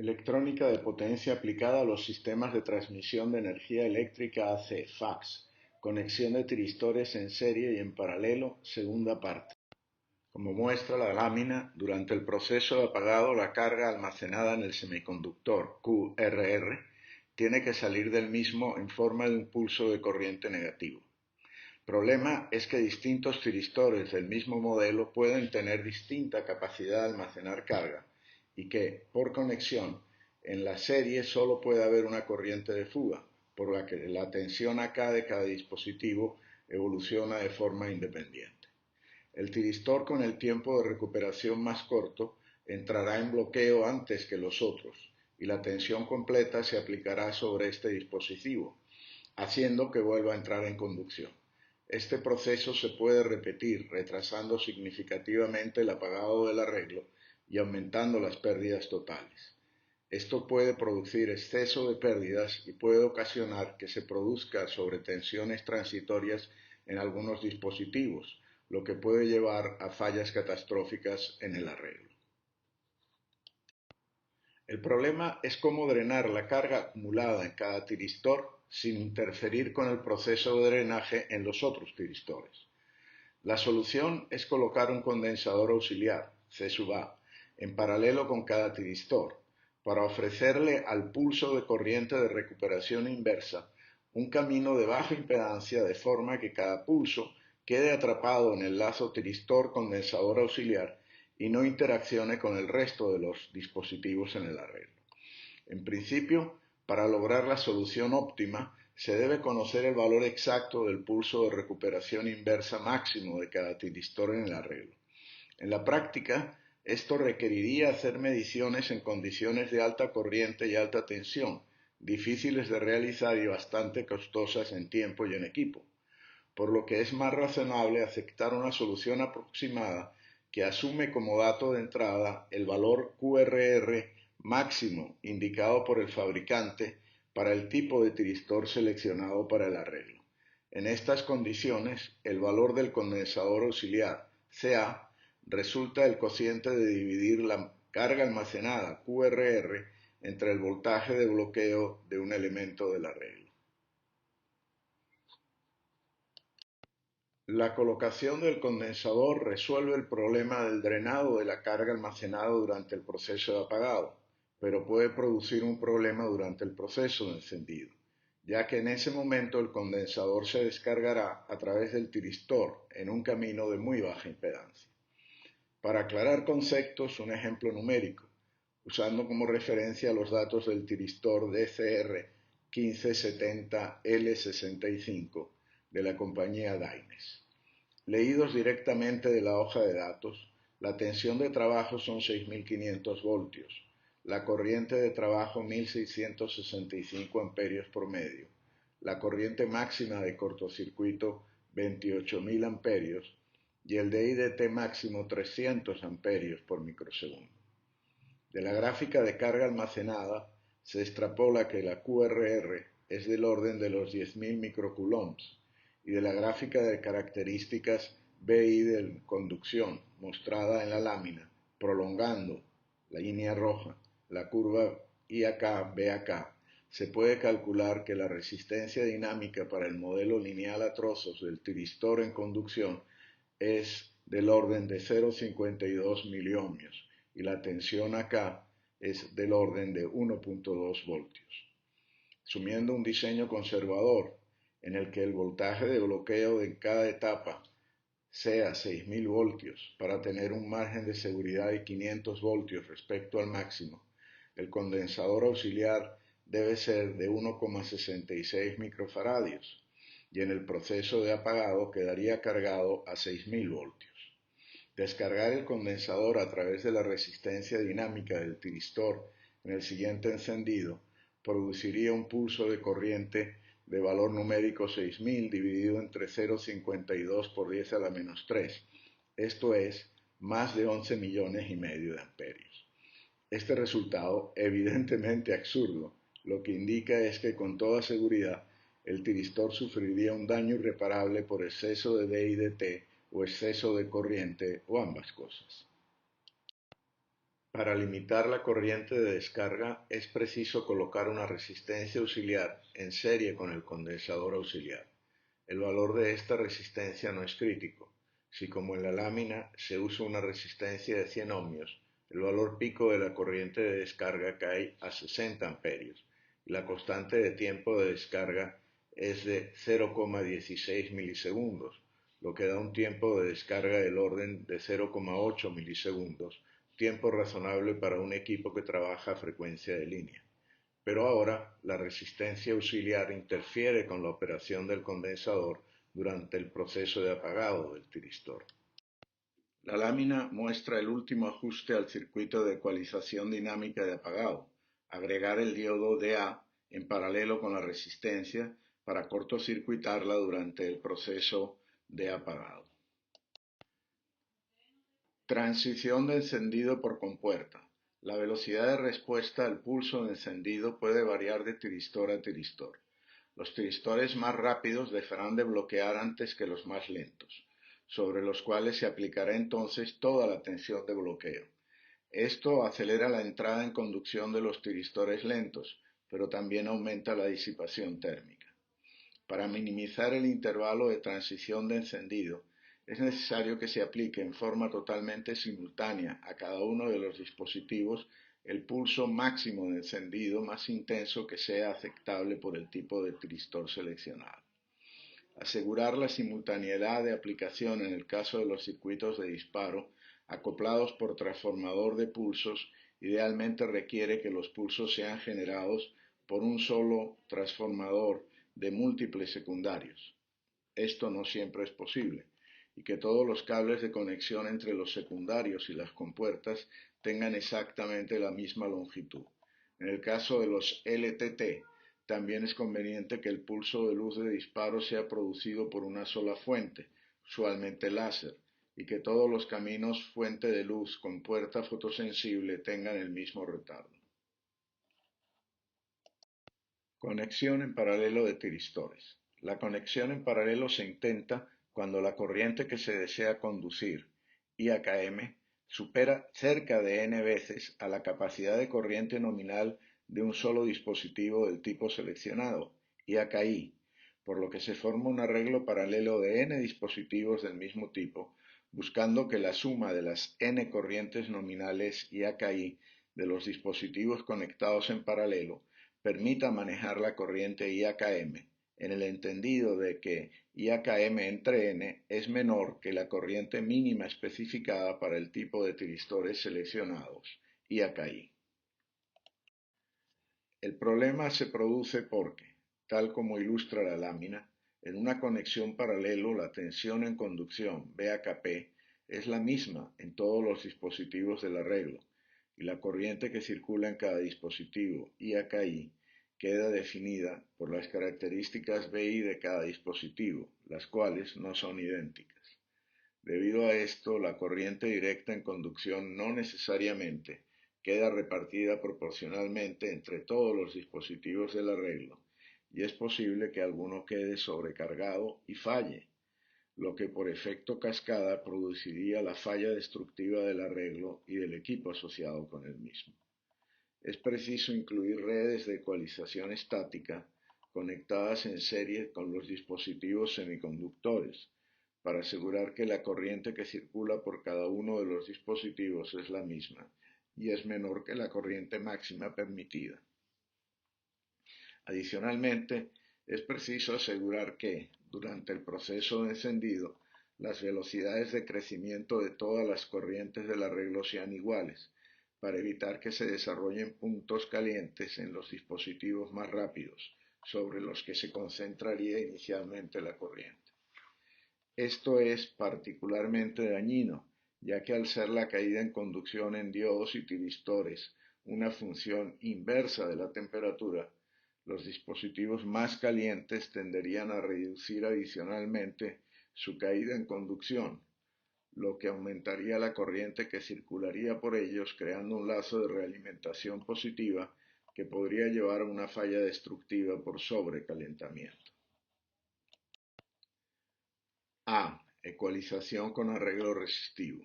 Electrónica de potencia aplicada a los sistemas de transmisión de energía eléctrica AC, FACS, conexión de tiristores en serie y en paralelo, segunda parte. Como muestra la lámina, durante el proceso de apagado la carga almacenada en el semiconductor QRR tiene que salir del mismo en forma de un pulso de corriente negativo. El problema es que distintos tiristores del mismo modelo pueden tener distinta capacidad de almacenar carga y que, por conexión, en la serie solo puede haber una corriente de fuga, por la que la tensión acá de cada dispositivo evoluciona de forma independiente. El tiristor con el tiempo de recuperación más corto entrará en bloqueo antes que los otros y la tensión completa se aplicará sobre este dispositivo, haciendo que vuelva a entrar en conducción. Este proceso se puede repetir retrasando significativamente el apagado del arreglo y aumentando las pérdidas totales. Esto puede producir exceso de pérdidas y puede ocasionar que se produzca sobretensiones transitorias en algunos dispositivos, lo que puede llevar a fallas catastróficas en el arreglo. El problema es cómo drenar la carga acumulada en cada tiristor sin interferir con el proceso de drenaje en los otros tiristores. La solución es colocar un condensador auxiliar, C/A, en paralelo con cada tiristor, para ofrecerle al pulso de corriente de recuperación inversa un camino de baja impedancia de forma que cada pulso quede atrapado en el lazo tiristor-condensador auxiliar y no interaccione con el resto de los dispositivos en el arreglo. En principio, para lograr la solución óptima, se debe conocer el valor exacto del pulso de recuperación inversa máximo de cada tiristor en el arreglo. En la práctica, esto requeriría hacer mediciones en condiciones de alta corriente y alta tensión, difíciles de realizar y bastante costosas en tiempo y en equipo, por lo que es más razonable aceptar una solución aproximada que asume como dato de entrada el valor QRR máximo indicado por el fabricante para el tipo de tiristor seleccionado para el arreglo. En estas condiciones, el valor del condensador auxiliar, CA, resulta el cociente de dividir la carga almacenada, QRR, entre el voltaje de bloqueo de un elemento del arreglo. La colocación del condensador resuelve el problema del drenado de la carga almacenada durante el proceso de apagado, pero puede producir un problema durante el proceso de encendido, ya que en ese momento el condensador se descargará a través del tiristor en un camino de muy baja impedancia. Para aclarar conceptos, un ejemplo numérico, usando como referencia los datos del tiristor DCR 1570L65 de la compañía Dynes. Leídos directamente de la hoja de datos, la tensión de trabajo son 6.500 voltios, la corriente de trabajo 1.665 amperios por medio, la corriente máxima de cortocircuito 28.000 amperios y el DIDT máximo 300 amperios por microsegundo. De la gráfica de carga almacenada se extrapola que la QRR es del orden de los 10.000 microcoulombs y de la gráfica de características BI de conducción mostrada en la lámina, prolongando la línea roja, la curva IAK-BAK, se puede calcular que la resistencia dinámica para el modelo lineal a trozos del tiristor en conducción es del orden de 0,52 miliohmios y la tensión acá es del orden de 1,2 voltios. Asumiendo un diseño conservador en el que el voltaje de bloqueo de cada etapa sea 6.000 voltios para tener un margen de seguridad de 500 voltios respecto al máximo, el condensador auxiliar debe ser de 1,66 microfaradios y en el proceso de apagado quedaría cargado a 6.000 voltios. Descargar el condensador a través de la resistencia dinámica del tiristor en el siguiente encendido produciría un pulso de corriente de valor numérico 6.000 dividido entre 0,52 por 10 a la menos 3, esto es, más de 11 millones y medio de amperios. Este resultado, evidentemente absurdo, lo que indica es que con toda seguridad el tiristor sufriría un daño irreparable por exceso de DIDT o exceso de corriente o ambas cosas. Para limitar la corriente de descarga es preciso colocar una resistencia auxiliar en serie con el condensador auxiliar. El valor de esta resistencia no es crítico. Si como en la lámina se usa una resistencia de 100 ohmios, el valor pico de la corriente de descarga cae a 60 amperios y la constante de tiempo de descarga es de 0,16 milisegundos, lo que da un tiempo de descarga del orden de 0,8 milisegundos, tiempo razonable para un equipo que trabaja a frecuencia de línea. Pero ahora la resistencia auxiliar interfiere con la operación del condensador durante el proceso de apagado del tiristor. La lámina muestra el último ajuste al circuito de ecualización dinámica de apagado: agregar el diodo DA en paralelo con la resistencia para cortocircuitarla durante el proceso de apagado. Transición de encendido por compuerta. La velocidad de respuesta al pulso de encendido puede variar de tiristor a tiristor. Los tiristores más rápidos dejarán de bloquear antes que los más lentos, sobre los cuales se aplicará entonces toda la tensión de bloqueo. Esto acelera la entrada en conducción de los tiristores lentos, pero también aumenta la disipación térmica. Para minimizar el intervalo de transición de encendido, es necesario que se aplique en forma totalmente simultánea a cada uno de los dispositivos el pulso máximo de encendido más intenso que sea aceptable por el tipo de tiristor seleccionado. Asegurar la simultaneidad de aplicación en el caso de los circuitos de disparo acoplados por transformador de pulsos idealmente requiere que los pulsos sean generados por un solo transformador de múltiples secundarios. Esto no siempre es posible, y que todos los cables de conexión entre los secundarios y las compuertas tengan exactamente la misma longitud. En el caso de los LTT, también es conveniente que el pulso de luz de disparo sea producido por una sola fuente, usualmente láser, y que todos los caminos fuente de luz con puerta fotosensible tengan el mismo retardo. Conexión en paralelo de tiristores. La conexión en paralelo se intenta cuando la corriente que se desea conducir, IAKM, supera cerca de n veces a la capacidad de corriente nominal de un solo dispositivo del tipo seleccionado, IAKI, por lo que se forma un arreglo paralelo de n dispositivos del mismo tipo, buscando que la suma de las n corrientes nominales IAKI de los dispositivos conectados en paralelo permita manejar la corriente IAKM, en el entendido de que IAKM entre n es menor que la corriente mínima especificada para el tipo de tiristores seleccionados, IAKI. El problema se produce porque, tal como ilustra la lámina, en una conexión paralelo la tensión en conducción, BAKP, es la misma en todos los dispositivos del arreglo, y la corriente que circula en cada dispositivo, IAKI, queda definida por las características BI de cada dispositivo, las cuales no son idénticas. Debido a esto, la corriente directa en conducción no necesariamente queda repartida proporcionalmente entre todos los dispositivos del arreglo, y es posible que alguno quede sobrecargado y falle, lo que por efecto cascada produciría la falla destructiva del arreglo y del equipo asociado con el mismo. Es preciso incluir redes de ecualización estática conectadas en serie con los dispositivos semiconductores, para asegurar que la corriente que circula por cada uno de los dispositivos es la misma y es menor que la corriente máxima permitida. Adicionalmente, es preciso asegurar que, durante el proceso de encendido, las velocidades de crecimiento de todas las corrientes del arreglo sean iguales, para evitar que se desarrollen puntos calientes en los dispositivos más rápidos, sobre los que se concentraría inicialmente la corriente. Esto es particularmente dañino, ya que al ser la caída en conducción en diodos y tiristores una función inversa de la temperatura, los dispositivos más calientes tenderían a reducir adicionalmente su caída en conducción, lo que aumentaría la corriente que circularía por ellos, creando un lazo de realimentación positiva que podría llevar a una falla destructiva por sobrecalentamiento. A. Ecualización con arreglo resistivo.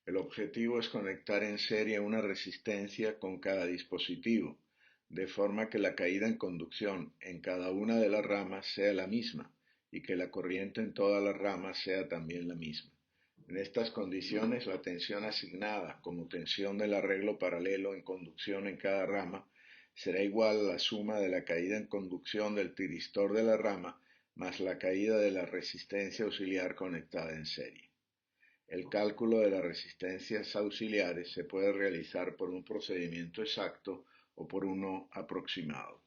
El objetivo es conectar en serie una resistencia con cada dispositivo, de forma que la caída en conducción en cada una de las ramas sea la misma y que la corriente en todas las ramas sea también la misma. En estas condiciones, la tensión asignada como tensión del arreglo paralelo en conducción en cada rama será igual a la suma de la caída en conducción del tiristor de la rama más la caída de la resistencia auxiliar conectada en serie. El cálculo de las resistencias auxiliares se puede realizar por un procedimiento exacto o por uno aproximado.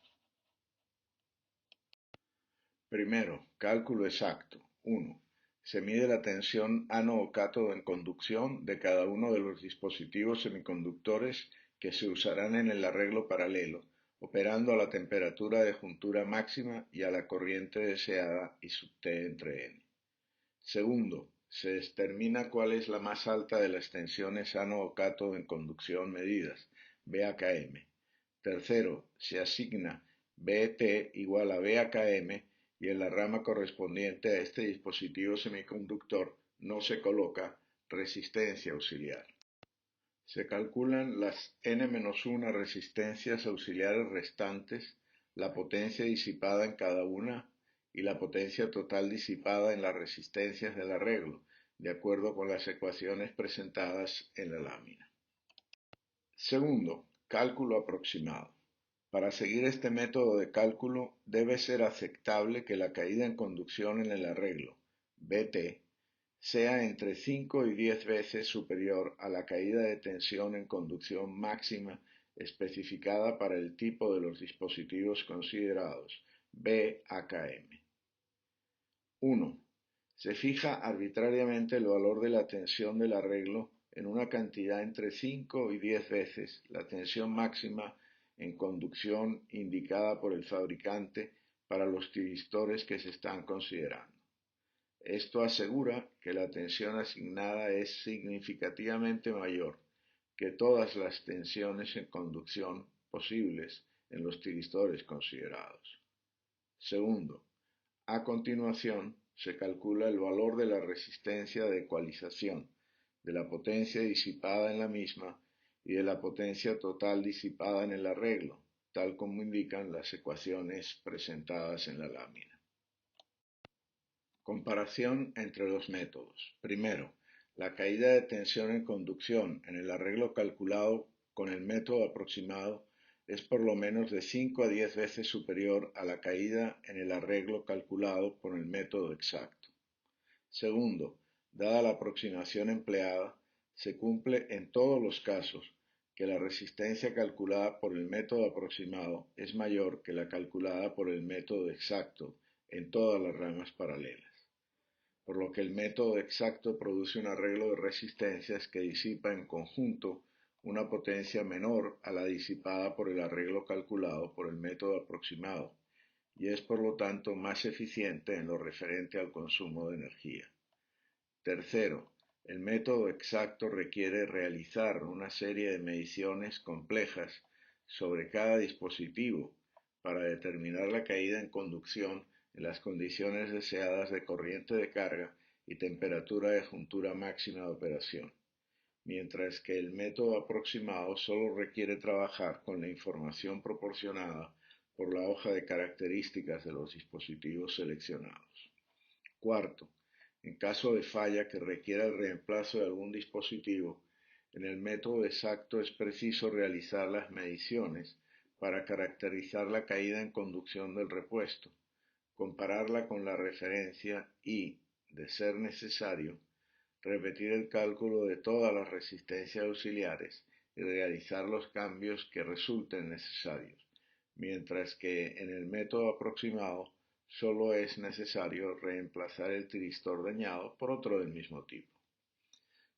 Primero, cálculo exacto. 1. Se mide la tensión ánodo o cátodo en conducción de cada uno de los dispositivos semiconductores que se usarán en el arreglo paralelo, operando a la temperatura de juntura máxima y a la corriente deseada I sub T entre N. Segundo, se determina cuál es la más alta de las tensiones ánodo o cátodo en conducción medidas, BAKM. Tercero, se asigna BT igual a BAKM y en la rama correspondiente a este dispositivo semiconductor no se coloca resistencia auxiliar. Se calculan las n-1 resistencias auxiliares restantes, la potencia disipada en cada una y la potencia total disipada en las resistencias del arreglo, de acuerdo con las ecuaciones presentadas en la lámina. Segundo, cálculo aproximado. Para seguir este método de cálculo debe ser aceptable que la caída en conducción en el arreglo, Bt, sea entre 5 y 10 veces superior a la caída de tensión en conducción máxima especificada para el tipo de los dispositivos considerados, BAKM. 1. Se fija arbitrariamente el valor de la tensión del arreglo en una cantidad entre 5 y 10 veces la tensión máxima en conducción indicada por el fabricante para los tiristores que se están considerando. Esto asegura que la tensión asignada es significativamente mayor que todas las tensiones en conducción posibles en los tiristores considerados. Segundo, a continuación se calcula el valor de la resistencia de ecualización, de la potencia disipada en la misma y de la potencia total disipada en el arreglo, tal como indican las ecuaciones presentadas en la lámina. Comparación entre los métodos. Primero, la caída de tensión en conducción en el arreglo calculado con el método aproximado es por lo menos de 5 a 10 veces superior a la caída en el arreglo calculado por el método exacto. Segundo, dada la aproximación empleada, se cumple en todos los casos que la resistencia calculada por el método aproximado es mayor que la calculada por el método exacto en todas las ramas paralelas, por lo que el método exacto produce un arreglo de resistencias que disipa en conjunto una potencia menor a la disipada por el arreglo calculado por el método aproximado, y es por lo tanto más eficiente en lo referente al consumo de energía. Tercero, el método exacto requiere realizar una serie de mediciones complejas sobre cada dispositivo para determinar la caída en conducción en las condiciones deseadas de corriente de carga y temperatura de juntura máxima de operación, mientras que el método aproximado solo requiere trabajar con la información proporcionada por la hoja de características de los dispositivos seleccionados. Cuarto, en caso de falla que requiera el reemplazo de algún dispositivo, en el método exacto es preciso realizar las mediciones para caracterizar la caída en conducción del repuesto, compararla con la referencia y, de ser necesario, repetir el cálculo de todas las resistencias auxiliares y realizar los cambios que resulten necesarios, mientras que en el método aproximado solo es necesario reemplazar el tiristor dañado por otro del mismo tipo.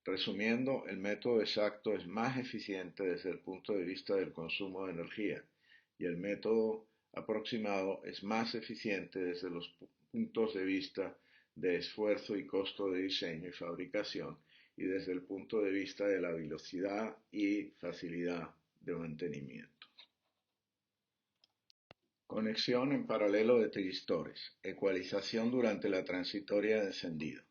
Resumiendo, el método exacto es más eficiente desde el punto de vista del consumo de energía y el método aproximado es más eficiente desde los puntos de vista de esfuerzo y costo de diseño y fabricación y desde el punto de vista de la velocidad y facilidad de mantenimiento. Conexión en paralelo de tiristores. Ecualización durante la transitoria de encendido.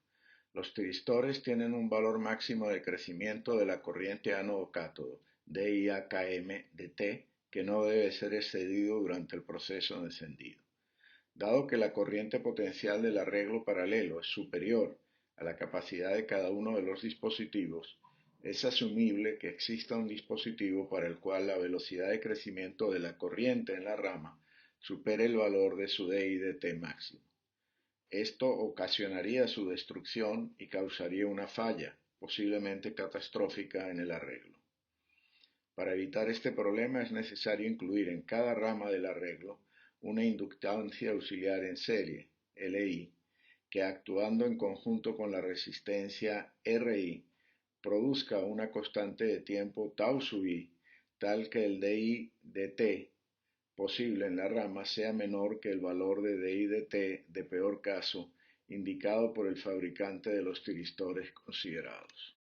Los tiristores tienen un valor máximo de crecimiento de la corriente ánodo-cátodo, DIAKM de T, que no debe ser excedido durante el proceso de encendido. Dado que la corriente potencial del arreglo paralelo es superior a la capacidad de cada uno de los dispositivos, es asumible que exista un dispositivo para el cual la velocidad de crecimiento de la corriente en la rama supere el valor de su DI/t máximo. Esto ocasionaría su destrucción y causaría una falla, posiblemente catastrófica, en el arreglo. Para evitar este problema es necesario incluir en cada rama del arreglo una inductancia auxiliar en serie, LI, que actuando en conjunto con la resistencia RI produzca una constante de tiempo tau sub i tal que el DI de T posible en la rama sea menor que el valor de DI de T de peor caso indicado por el fabricante de los tiristores considerados.